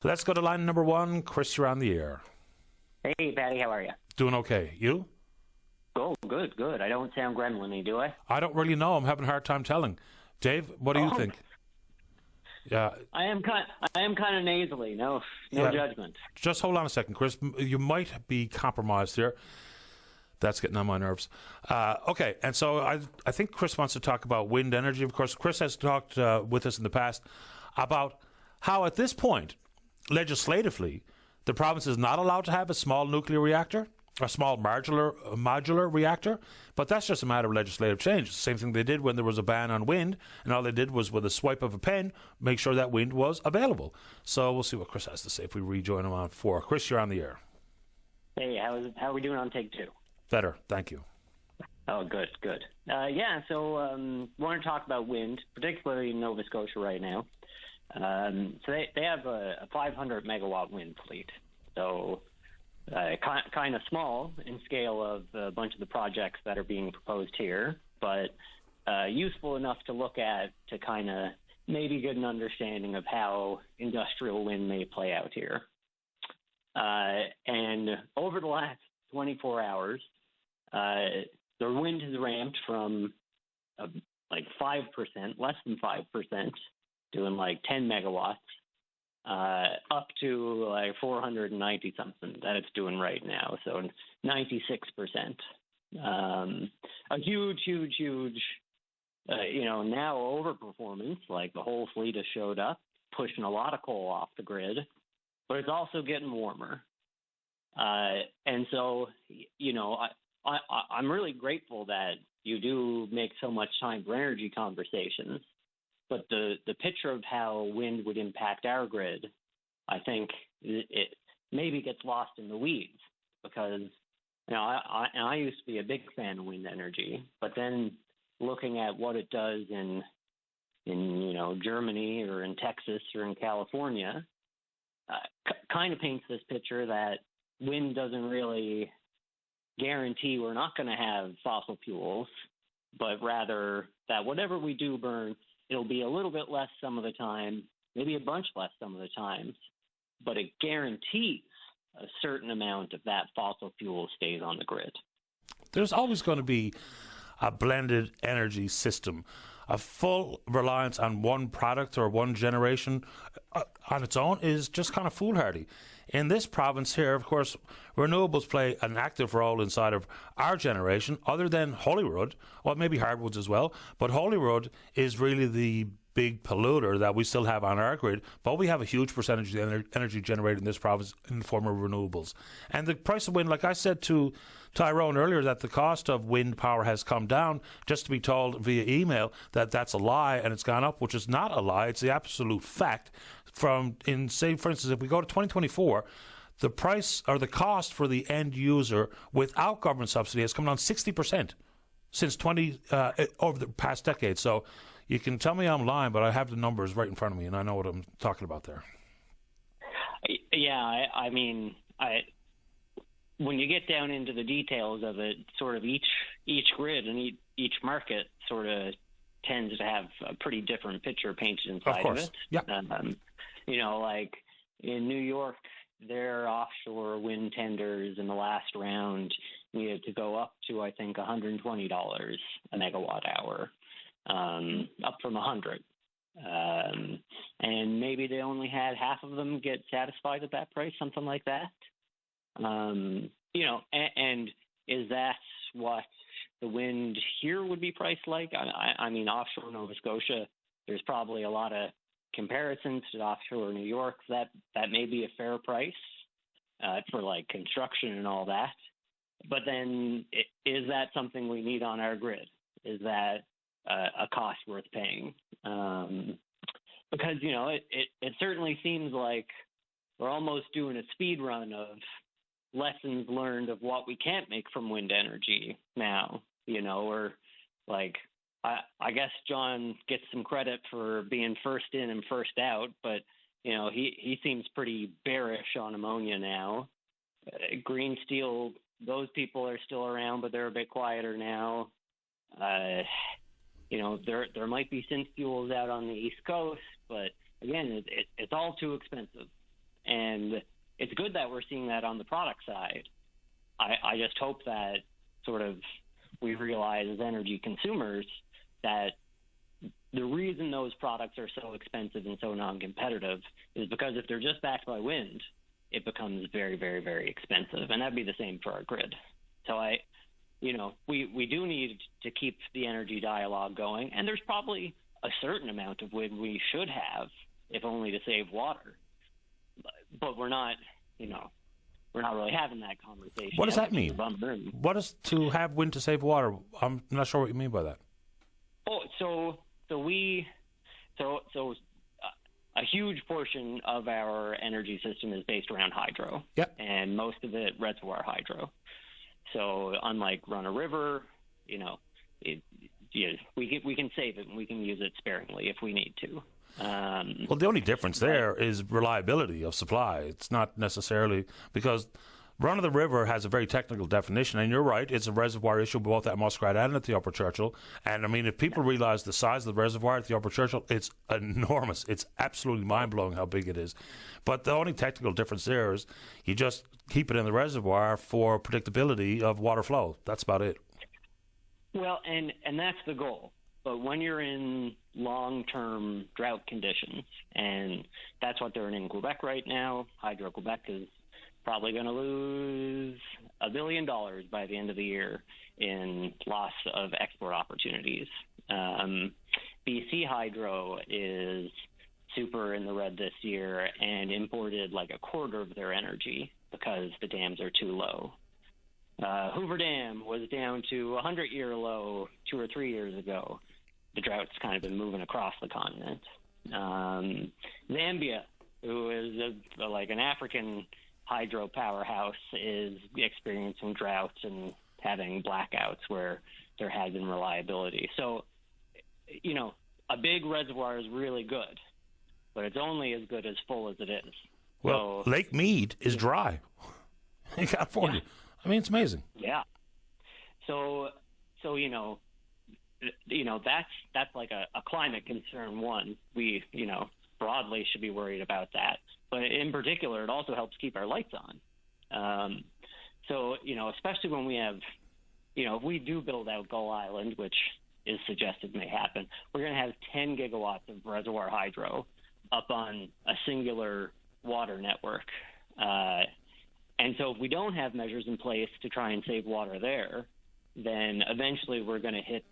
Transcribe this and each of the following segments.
Let's go to line number one. Chris, you're on the air. Hey, Patty, how are you? Doing okay. You? Oh, good. I don't sound gremlin-y, do I? I don't really know. I'm having a hard time telling. Dave, what do you think? Yeah. I am kind of nasally. No judgment. Just hold on a second, Chris. You might be compromised here. That's getting on my nerves. Okay, and so I think Chris wants to talk about wind energy. Of course, Chris has talked with us in the past about how at this point, legislatively, the province is not allowed to have a small nuclear reactor, a small modular reactor, but that's just a matter of legislative change. It's the same thing they did when there was a ban on wind, and all they did was, with a swipe of a pen, make sure that wind was available. So we'll see what Chris has to say if we rejoin him on 4. Chris, you're on the air. Hey, how are we doing on take 2? Better, thank you. Oh, good. So want to talk about wind, particularly in Nova Scotia right now. So they have a 500 megawatt wind fleet. So kind of small in scale of a bunch of the projects that are being proposed here, but useful enough to look at to kind of maybe get an understanding of how industrial wind may play out here. And over the last 24 hours, the wind has ramped from like 5%, less than 5%, doing like 10 megawatts, up to like 490 something that it's doing right now. So 96%. A huge, now overperformance. Like the whole fleet has showed up, pushing a lot of coal off the grid, but it's also getting warmer. And so, I'm really grateful that you do make so much time for energy conversations. But the picture of how wind would impact our grid, I think it maybe gets lost in the weeds because, I used to be a big fan of wind energy, but then looking at what it does in Germany or in Texas or in California, kind of paints this picture that wind doesn't really guarantee we're not going to have fossil fuels, but rather that whatever we do burn, it'll be a little bit less some of the time, maybe a bunch less some of the times, but it guarantees a certain amount of that fossil fuel stays on the grid. There's always going to be a blended energy system. A full reliance on one product or one generation on its own is just kind of foolhardy. In this province here, of course, renewables play an active role inside of our generation, other than Holyrood, well, maybe hardwoods as well, but Holyrood is really the big polluter that we still have on our grid, but we have a huge percentage of the energy generated in this province in the form of renewables. And the price of wind, like I said to Tyrone earlier, that the cost of wind power has come down, just to be told via email that that's a lie and it's gone up, which is not a lie, it's the absolute fact. Say, for instance, if we go to 2024, the price or the cost for the end user without government subsidy has come down 60% since over the past decade. So you can tell me I'm lying, but I have the numbers right in front of me, and I know what I'm talking about there. Yeah, I mean, when you get down into the details of it, sort of each grid and each market sort of tends to have a pretty different picture painted inside of it. Yeah. Like in New York, their offshore wind tenders in the last round needed to go up to, I think, $120 a megawatt hour, up from 100. And maybe they only had half of them get satisfied at that price, something like that. And is that what the wind here would be priced like? I mean, offshore Nova Scotia, there's probably a lot of comparisons to offshore New York. That may be a fair price for like construction and all that. But then is that something we need on our grid? Is that a cost worth paying? Because, it certainly seems like we're almost doing a speed run of lessons learned of what we can't make from wind energy now, or like, I guess John gets some credit for being first in and first out, but, he seems pretty bearish on ammonia now. Green steel, those people are still around, but they're a bit quieter now. There might be synth fuels out on the East Coast, but again, it's all too expensive. And it's good that we're seeing that on the product side. I just hope that sort of we realize as energy consumers that the reason those products are so expensive and so non-competitive is because if they're just backed by wind, it becomes very, very, very expensive. And that'd be the same for our grid. So we do need to keep the energy dialogue going. And there's probably a certain amount of wind we should have, if only to save water. But we're not really having that conversation. What does that mean? What is to have wind to save water? I'm not sure what you mean by that. Oh, so a huge portion of our energy system is based around hydro. Yep. And most of it reservoir hydro. So unlike run a river, we can save it and we can use it sparingly if we need to. Well, the only difference there is reliability of supply. It's not necessarily because run of the river has a very technical definition, and you're right, it's a reservoir issue both at Muskrat and at the Upper Churchill. And I mean, if people realize the size of the reservoir at the Upper Churchill, it's enormous. It's absolutely mind-blowing how big it is. But the only technical difference there is you just keep it in the reservoir for predictability of water flow. That's about it. Well, and that's the goal. But when you're in long-term drought conditions, and that's what they're in Quebec right now, Hydro-Quebec is probably going to lose $1 billion by the end of the year in loss of export opportunities. BC Hydro is super in the red this year and imported like a quarter of their energy because the dams are too low. Hoover Dam was down to a 100-year low 2 or 3 years ago. The drought's kind of been moving across the continent. Zambia, who is like an African hydro powerhouse, is experiencing droughts and having blackouts where there has been reliability. So, a big reservoir is really good, but it's only as good as full as it is. Well, so, Lake Mead is dry in California. Yeah. I mean, it's amazing. Yeah. So that's like a climate concern. One, we, broadly should be worried about that. But in particular, it also helps keep our lights on. Especially when we have, if we do build out Gull Island, which is suggested may happen, we're going to have 10 gigawatts of reservoir hydro up on a singular water network. And so if we don't have measures in place to try and save water there, then eventually we're going to hit,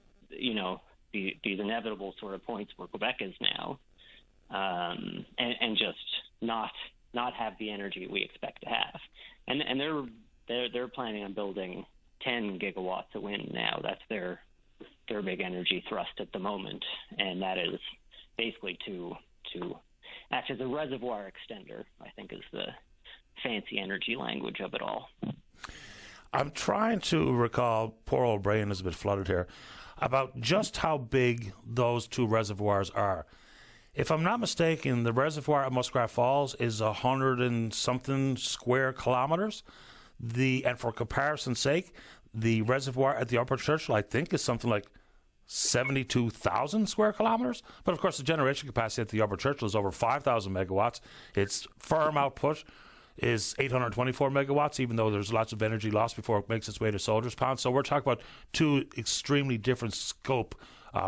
these inevitable sort of points where Quebec is now, and just not have the energy we expect to have. And they're planning on building 10 gigawatts of wind now. That's their big energy thrust at the moment, and that is basically to act as a reservoir extender, I think is the fancy energy language of it all. I'm trying to recall, poor old brain is a bit flooded here, about just how big those two reservoirs are. If I'm not mistaken, the reservoir at Muskrat Falls is 100 and something square kilometers. And for comparison's sake, the reservoir at the Upper Churchill, I think, is something like 72,000 square kilometers. But of course, the generation capacity at the Upper Churchill is over 5,000 megawatts. Its firm output is 824 megawatts, even though there's lots of energy lost before it makes its way to Soldiers Pond. So we're talking about two extremely different scope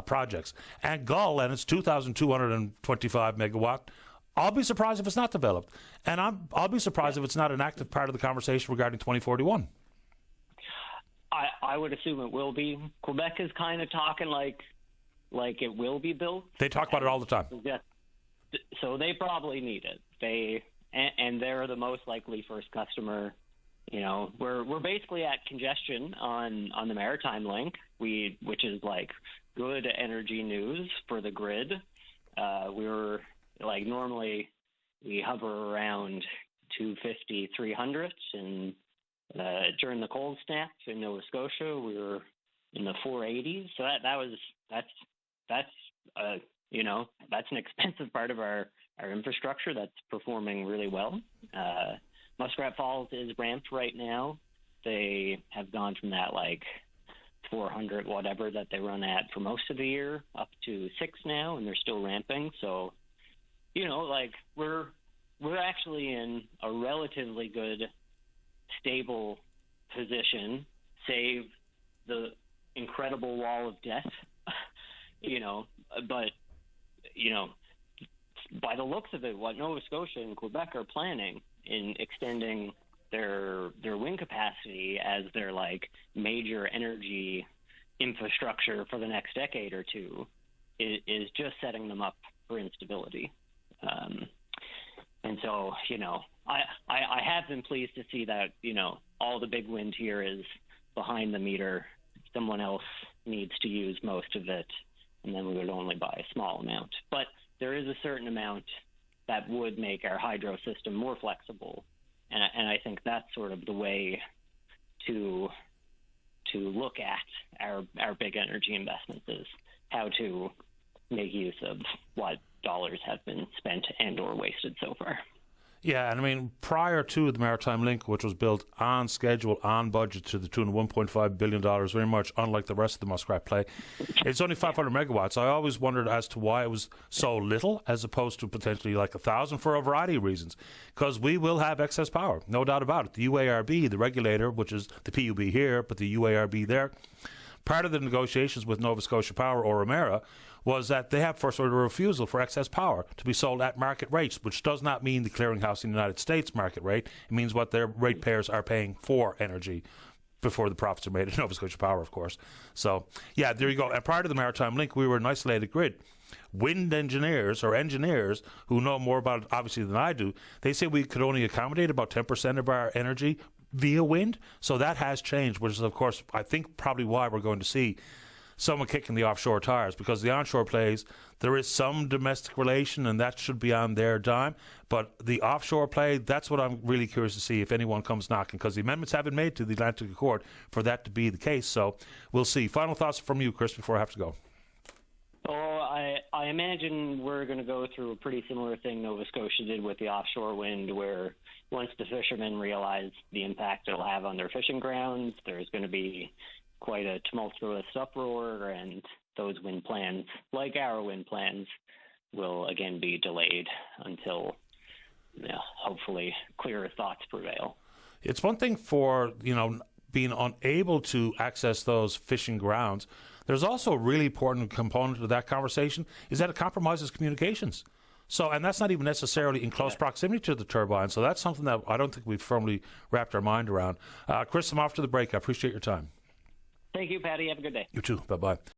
projects. And Gull, and it's 2,225 megawatt. I'll be surprised if it's not developed. And I'll be surprised if it's not an active part of the conversation regarding 2041. I would assume it will be. Quebec is kind of talking like it will be built. They talk about it all the time. So they probably need it. And they're the most likely first customer. We're basically at congestion on the Maritime Link, which is like good energy news for the grid. We're like normally we hover around 250, 300, and during the cold snap in Nova Scotia, we were in the 480s. So that's an expensive part of our infrastructure that's performing really well. Muskrat Falls is ramped right now. They have gone from that like 400 whatever that they run at for most of the year up to 6 now, and they're still ramping. So, we're actually in a relatively good, stable position, save the incredible wall of debt, but, by the looks of it, what Nova Scotia and Quebec are planning in extending their wind capacity as their major energy infrastructure for the next decade or two is just setting them up for instability. And so, I have been pleased to see that, all the big wind here is behind the meter. Someone else needs to use most of it, and then we would only buy a small amount. But there is a certain amount that would make our hydro system more flexible. And I think that's sort of the way to look at our big energy investments, is how to make use of what dollars have been spent and or wasted so far. Yeah, and I mean, prior to the Maritime Link, which was built on schedule, on budget, to the tune of $1.5 billion, very much unlike the rest of the Muskrat play, it's only 500 megawatts. I always wondered as to why it was so little as opposed to potentially 1,000 for a variety of reasons. Because we will have excess power, no doubt about it. The UARB, the regulator, which is the PUB here, but the UARB there, part of the negotiations with Nova Scotia Power, or Emera, was that they have first order refusal for excess power to be sold at market rates, which does not mean the clearinghouse in the United States market rate. It means what their ratepayers are paying for energy before the profits are made at Nova Scotia Power, of course. So, yeah, there you go. And prior to the Maritime Link, we were an isolated grid. Wind engineers, or engineers who know more about it obviously than I do, they say we could only accommodate about 10% of our energy via wind. So that has changed, which is, of course, I think probably why we're going to see someone kicking the offshore tires, because the onshore plays, there is some domestic relation and that should be on their dime, but the offshore play, that's what I'm really curious to see if anyone comes knocking, because the amendments have been made to the Atlantic Accord for that to be the case. So we'll see. Final thoughts from you, Chris, before I have to go. Oh, I imagine we're going to go through a pretty similar thing Nova Scotia did with the offshore wind, where once the fishermen realize the impact it'll have on their fishing grounds, there's going to be quite a tumultuous uproar, and those wind plans, like our wind plans, will again be delayed until hopefully clearer thoughts prevail. It's one thing for, being unable to access those fishing grounds. There's also a really important component of that conversation is that it compromises communications. So, and that's not even necessarily in close proximity to the turbine. So that's something that I don't think we've firmly wrapped our mind around. Chris, I'm off to the break. I appreciate your time. Thank you, Patty. Have a good day. You too. Bye-bye.